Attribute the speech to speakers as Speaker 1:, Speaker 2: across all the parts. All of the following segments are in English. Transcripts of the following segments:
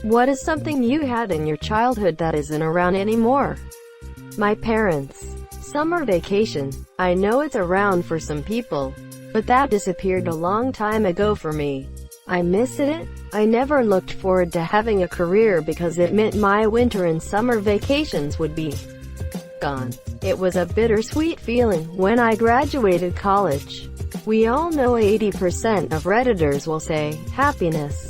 Speaker 1: What is something you had in your childhood that isn't around anymore? My parents. Summer vacation. I know it's around for some people, but that disappeared a long time ago for me. I miss it. I never looked forward to having a career because it meant my winter and summer vacations would be gone. It was a bittersweet feeling when I graduated college. We all know 80% of Redditors will say, happiness.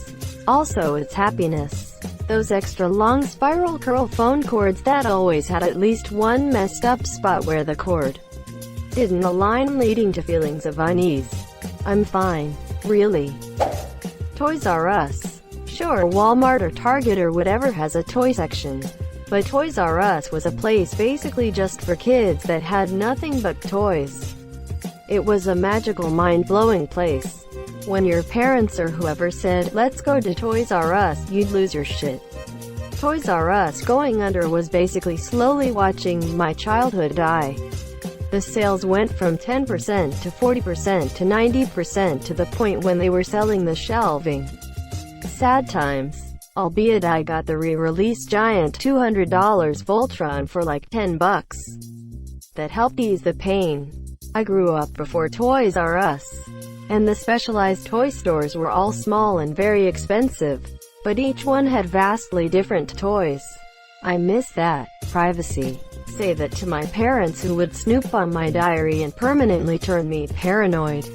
Speaker 1: Also, it's happiness. Those extra long spiral curl phone cords that always had at least one messed up spot where the cord didn't align, leading to feelings of unease. I'm fine. Really. Toys R Us. Sure, Walmart or Target or whatever has a toy section, but Toys R Us was a place basically just for kids that had nothing but toys. It was a magical, mind-blowing place. When your parents or whoever said, let's go to Toys R Us, you'd lose your shit. Toys R Us going under was basically slowly watching my childhood die. The sales went from 10% to 40% to 90% to the point when they were selling the shelving. Sad times. Albeit I got the re-release giant $200 Voltron for like $10. That helped ease the pain. I grew up before Toys R Us, and the specialized toy stores were all small and very expensive, but each one had vastly different toys. I miss that privacy. Say that to my parents, who would snoop on my diary and permanently turn me paranoid.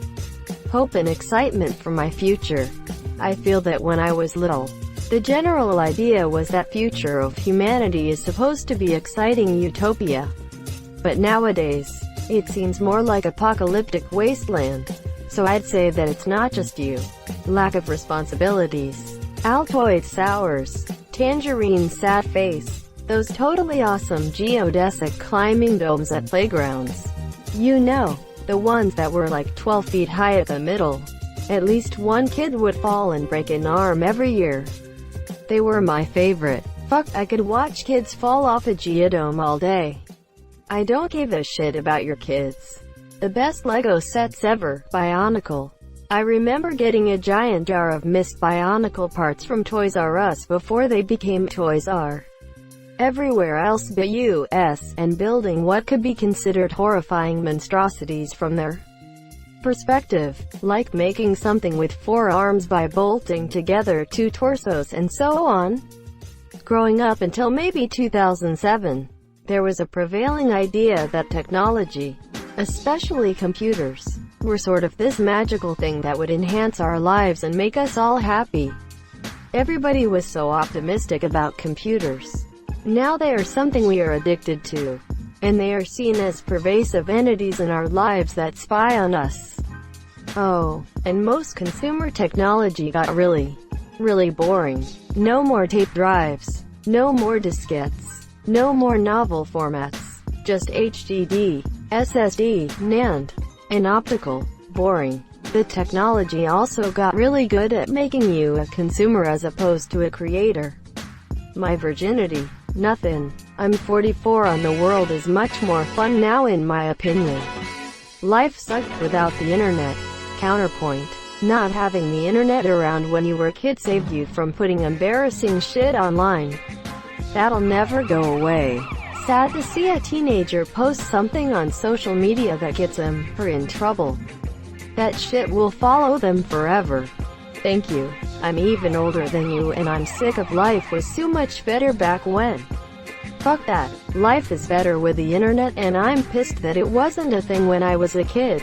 Speaker 1: Hope and excitement for my future. I feel that when I was little, the general idea was that future of humanity is supposed to be exciting utopia. But nowadays, it seems more like apocalyptic wasteland. So I'd say that it's not just you. Lack of responsibilities. Altoid sours. Tangerine sad face. Those totally awesome geodesic climbing domes at playgrounds. You know, the ones that were like 12 feet high at the middle. At least one kid would fall and break an arm every year. They were my favorite. Fuck, I could watch kids fall off a geodome all day. I don't give a shit about your kids. The best Lego sets ever, Bionicle. I remember getting a giant jar of missed Bionicle parts from Toys R Us before they became Toys R everywhere else but US, and building what could be considered horrifying monstrosities from their perspective, like making something with 4 arms by bolting together 2 torsos and so on. Growing up until maybe 2007, there was a prevailing idea that technology, especially computers, were sort of this magical thing that would enhance our lives and make us all happy. Everybody was so optimistic about computers. Now they are something we are addicted to, and they are seen as pervasive entities in our lives that spy on us. Oh, and most consumer technology got really boring. No more tape drives, no more diskettes, no more novel formats, just HDD, SSD, NAND, and optical. Boring. The technology also got really good at making you a consumer as opposed to a creator. My virginity. Nothing. I'm 44 and the world is much more fun now in my opinion. Life sucked without the internet. Counterpoint. Not having the internet around when you were a kid saved you from putting embarrassing shit online. That'll never go away. Sad to see a teenager post something on social media that gets him/her in trouble. That shit will follow them forever. Thank you. I'm even older than you and I'm sick of life was so much better back when. Fuck that. Life is better with the internet and I'm pissed that it wasn't a thing when I was a kid.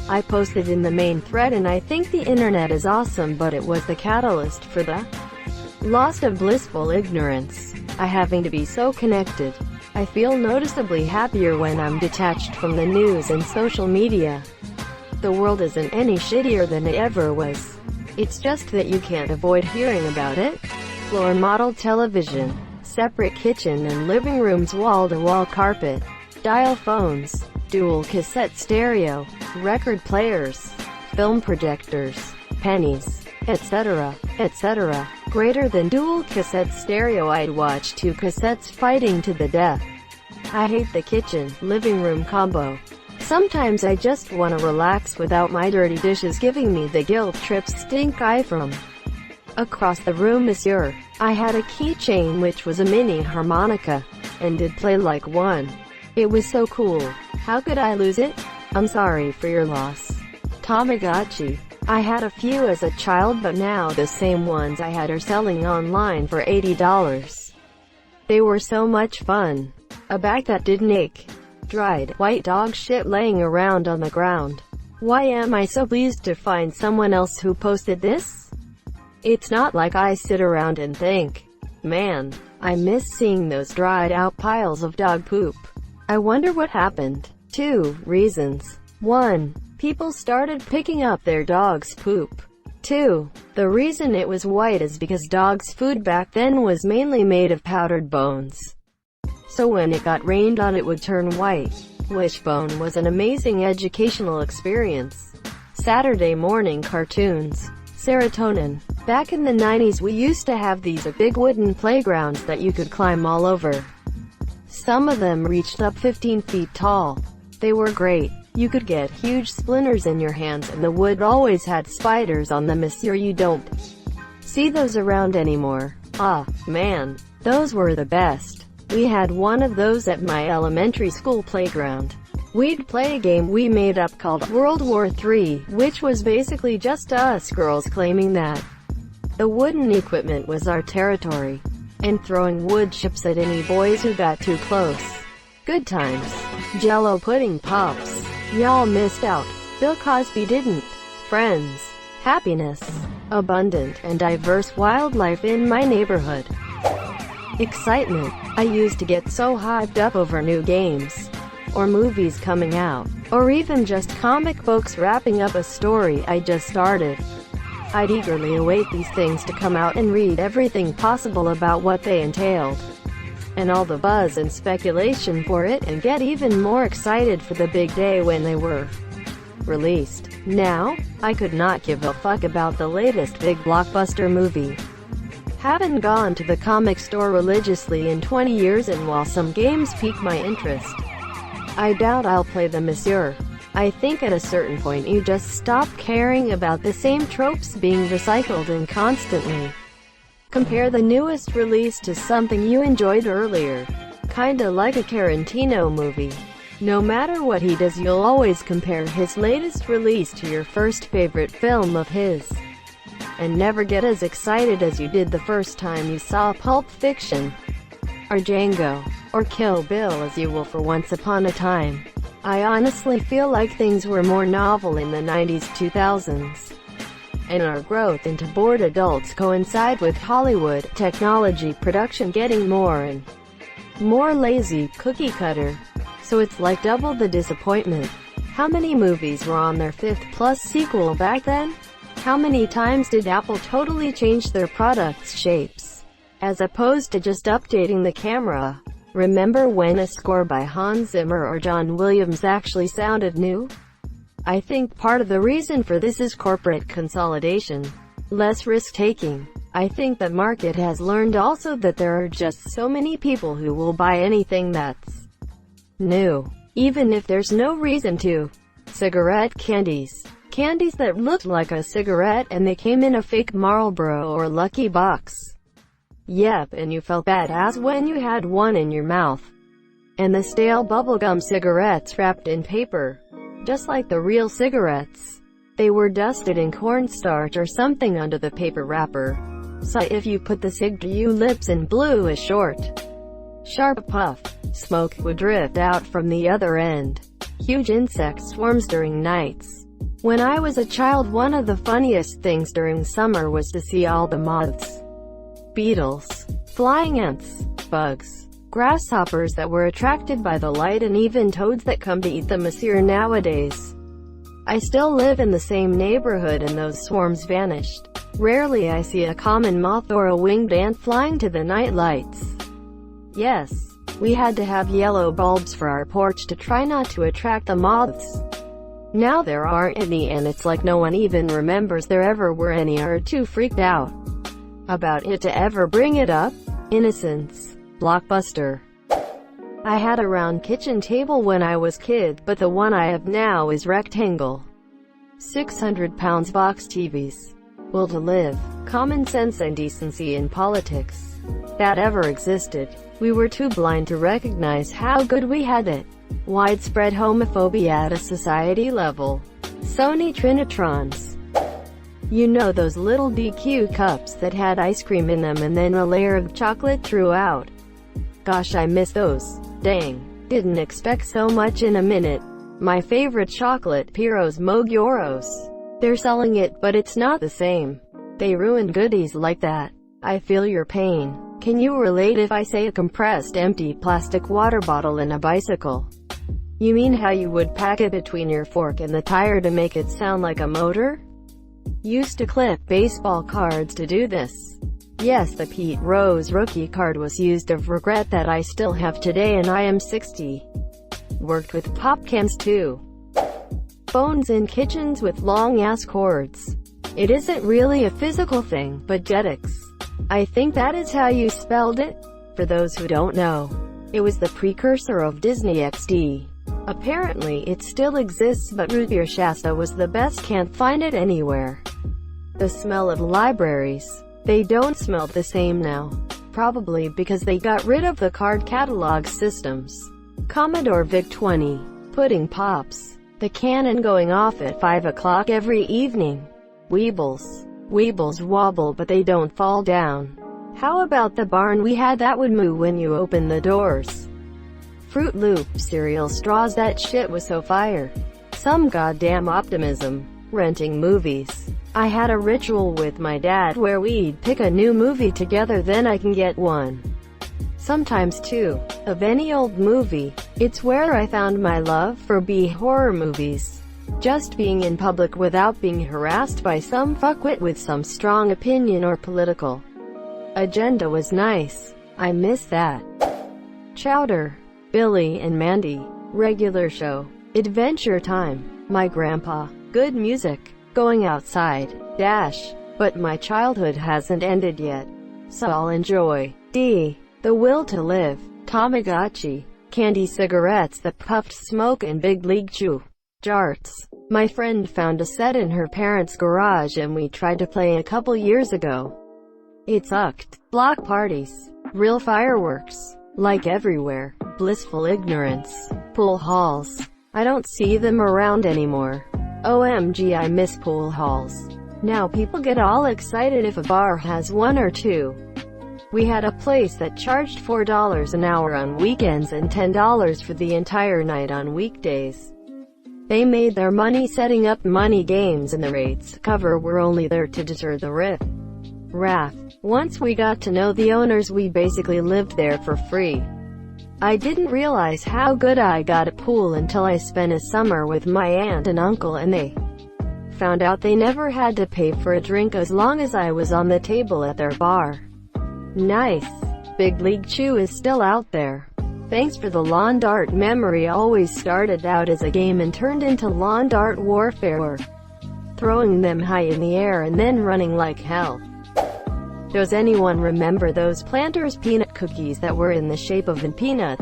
Speaker 1: I posted in the main thread and I think the internet is awesome, but it was the catalyst for the loss of blissful ignorance. I having to be so connected. I feel noticeably happier when I'm detached from the news and social media. The world isn't any shittier than it ever was. It's just that you can't avoid hearing about it. Floor model television, separate kitchen and living rooms, wall-to-wall carpet, dial phones, dual cassette stereo, record players, film projectors, pennies, etc., etc. Greater than dual cassette stereo, I'd watch 2 cassettes fighting to the death. I hate the kitchen, living room combo. Sometimes I just want to relax without my dirty dishes giving me the guilt trip stink eye from Across the room, monsieur. I had a keychain which was a mini harmonica, and did play like one. It was so cool. How could I lose it? I'm sorry for your loss. Tamagotchi. I had a few as a child, but now the same ones I had are selling online for $80. They were so much fun. A bag that didn't ache. Dried, white dog shit laying around on the ground. Why am I so pleased to find someone else who posted this? It's not like I sit around and think, man, I miss seeing those dried out piles of dog poop. I wonder what happened. 2 reasons. 1. People started picking up their dog's poop. 2. The reason it was white is because dogs' food back then was mainly made of powdered bones. So when it got rained on it would turn white. Wishbone was an amazing educational experience. Saturday morning cartoons. Serotonin. Back in the 90s we used to have these big wooden playgrounds that you could climb all over. Some of them reached up 15 feet tall. They were great. You could get huge splinters in your hands, and the wood always had spiders on them. Monsieur, you don't see those around anymore. Ah, man, those were the best. We had one of those at my elementary school playground. We'd play a game we made up called World War III, which was basically just us girls claiming that the wooden equipment was our territory, and throwing wood chips at any boys who got too close. Good times. Jello pudding pops. Y'all missed out. Bill Cosby didn't. Friends. Happiness. Abundant and diverse wildlife in my neighborhood. Excitement. I used to get so hyped up over new games, or movies coming out, or even just comic books wrapping up a story I just started. I'd eagerly await these things to come out and read everything possible about what they entailed, and all the buzz and speculation for it, and get even more excited for the big day when they were released. Now, I could not give a fuck about the latest big blockbuster movie. Haven't gone to the comic store religiously in 20 years, and while some games pique my interest, I doubt I'll play them, monsieur. I think at a certain point you just stop caring about the same tropes being recycled and constantly compare the newest release to something you enjoyed earlier. Kinda like a Tarantino movie. No matter what he does, you'll always compare his latest release to your first favorite film of his, and never get as excited as you did the first time you saw Pulp Fiction, or Django, or Kill Bill as you will for Once Upon a Time. I honestly feel like things were more novel in the 90s, 2000s. And our growth into bored adults coincide with Hollywood technology production getting more and more lazy, cookie cutter. So it's like double the disappointment. How many movies were on their 5th plus sequel back then? How many times did Apple totally change their products' shapes, as opposed to just updating the camera? Remember when a score by Hans Zimmer or John Williams actually sounded new? I think part of the reason for this is corporate consolidation. Less risk-taking. I think the market has learned also that there are just so many people who will buy anything that's new, even if there's no reason to. Cigarette candies. Candies that looked like a cigarette and they came in a fake Marlboro or Lucky box. Yep, and you felt badass when you had one in your mouth. And the stale bubblegum cigarettes wrapped in paper, just like the real cigarettes. They were dusted in cornstarch or something under the paper wrapper, so if you put the cig to your lips and blew a short, sharp puff, smoke would drift out from the other end. Huge insect swarms during nights. When I was a child, one of the funniest things during summer was to see all the moths, beetles, flying ants, bugs, grasshoppers that were attracted by the light, and even toads that come to eat them. Monsieur, nowadays, I still live in the same neighborhood and those swarms vanished. Rarely I see a common moth or a winged ant flying to the night lights. Yes, we had to have yellow bulbs for our porch to try not to attract the moths. Now there aren't any, and it's like no one even remembers there ever were any, or too freaked out about it to ever bring it up. Innocence. Blockbuster. I had a round kitchen table when I was kid, but the one I have now is rectangle. 600 pounds box TVs. Will to live. common sense and decency in politics that ever existed. We were too blind to recognize how good we had it. Widespread homophobia at a society level. Sony Trinitrons. You know those little DQ cups that had ice cream in them and then a layer of chocolate throughout? Gosh, I miss those. Dang. Didn't expect so much in a minute. My favorite chocolate, Piros Mogyoros. They're selling it, but it's not the same. They ruin goodies like that. I feel your pain. Can you relate if I say a compressed empty plastic water bottle in a bicycle? You mean how you would pack it between your fork and the tire to make it sound like a motor? Used to clip baseball cards to do this. Yes, the Pete Rose rookie card was used of regret that I still have today, and I am 60. Worked with pop cans too. Phones in kitchens with long-ass cords. It isn't really a physical thing, but jetix. I think that is how you spelled it. For those who don't know, it was the precursor of Disney XD. Apparently it still exists, but root beer Shasta was the best, can't find it anywhere. The smell of libraries. They don't smell the same now. Probably because they got rid of the card catalog systems. Commodore VIC-20. Pudding Pops. The cannon going off at 5 o'clock every evening. Weebles. Weebles wobble but they don't fall down. How about the barn we had that would moo when you open the doors? Fruit Loop cereal straws, that shit was so fire. Some goddamn optimism. Renting movies. I had a ritual with my dad where we'd pick a new movie together, then I can get one. Sometimes two. Of any old movie. It's where I found my love for B-horror movies. Just being in public without being harassed by some fuckwit with some strong opinion or political agenda was nice. I miss that. Chowder. Billy and Mandy. Regular show. Adventure Time. My grandpa. Good music. Going outside. Dash. But my childhood hasn't ended yet. So I'll enjoy. D. The Will to Live. Tamagotchi. Candy cigarettes that puffed smoke and Big League Chew. Jarts. My friend found a set in her parents' garage and we tried to play a couple years ago. It sucked. Block parties. Real fireworks. Like everywhere. Blissful ignorance. Pool halls. I don't see them around anymore. OMG, I miss pool halls. Now people get all excited if a bar has one or two. We had a place that charged $4 an hour on weekends and $10 for the entire night on weekdays. They made their money setting up money games, and the rates cover were only there to deter the raff. Once we got to know the owners, we basically lived there for free. I didn't realize how good I got at pool until I spent a summer with my aunt and uncle and they found out they never had to pay for a drink as long as I was on the table at their bar. Nice. Big League Chew is still out there. Thanks for the lawn dart memory. Always started out as a game and turned into lawn dart warfare. Throwing them high in the air and then running like hell. Does anyone remember those Planters peanut cookies that were in the shape of a peanut?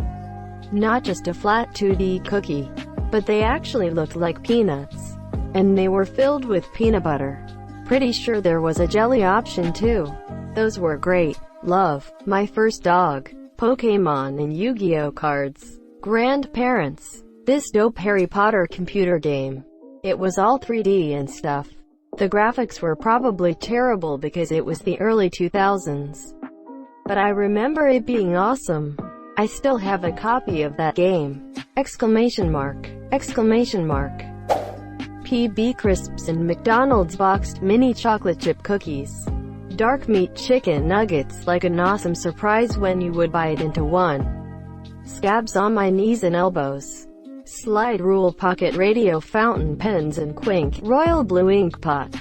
Speaker 1: Not just a flat 2D cookie, but they actually looked like peanuts. And they were filled with peanut butter. Pretty sure there was a jelly option too. Those were great. Love. My first dog. Pokemon and Yu-Gi-Oh cards. Grandparents. This dope Harry Potter computer game. It was all 3D and stuff. The graphics were probably terrible because it was the early 2000s. But I remember it being awesome. I still have a copy of that game. Exclamation mark. Exclamation mark. PB Crisps and McDonald's boxed mini chocolate chip cookies. Dark meat chicken nuggets, like an awesome surprise when you would bite into one. Scabs on my knees and elbows. Slide rule pocket radio fountain pens and Quink royal blue ink pot.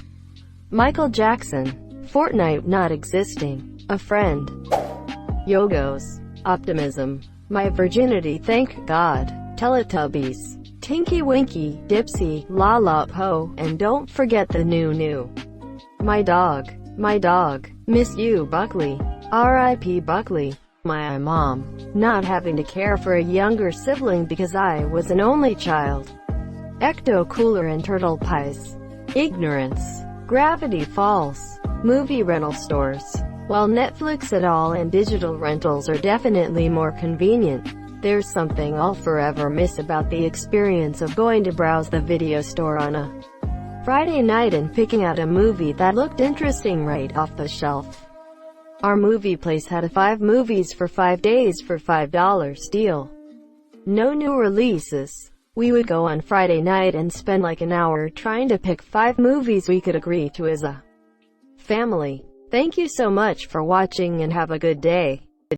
Speaker 1: Michael Jackson. Fortnite not existing. A friend. Yogos. Optimism. My virginity, thank God. Teletubbies. Tinky Winky, Dipsy, La La Po, and don't forget the new. My dog. My dog. Miss you, Buckley. R.I.P. Buckley. My mom. Not having to care for a younger sibling because I was an only child. Ecto Cooler and Turtle Pies. Ignorance. Gravity Falls. Movie rental stores. While Netflix et al. And digital rentals are definitely more convenient, there's something I'll forever miss about the experience of going to browse the video store on a Friday night and picking out a movie that looked interesting right off the shelf. Our movie place had a 5 movies for 5 days for $5 deal. No new releases. We would go on Friday night and spend like an hour trying to pick 5 movies we could agree to as a family. Thank you so much for watching and have a good day.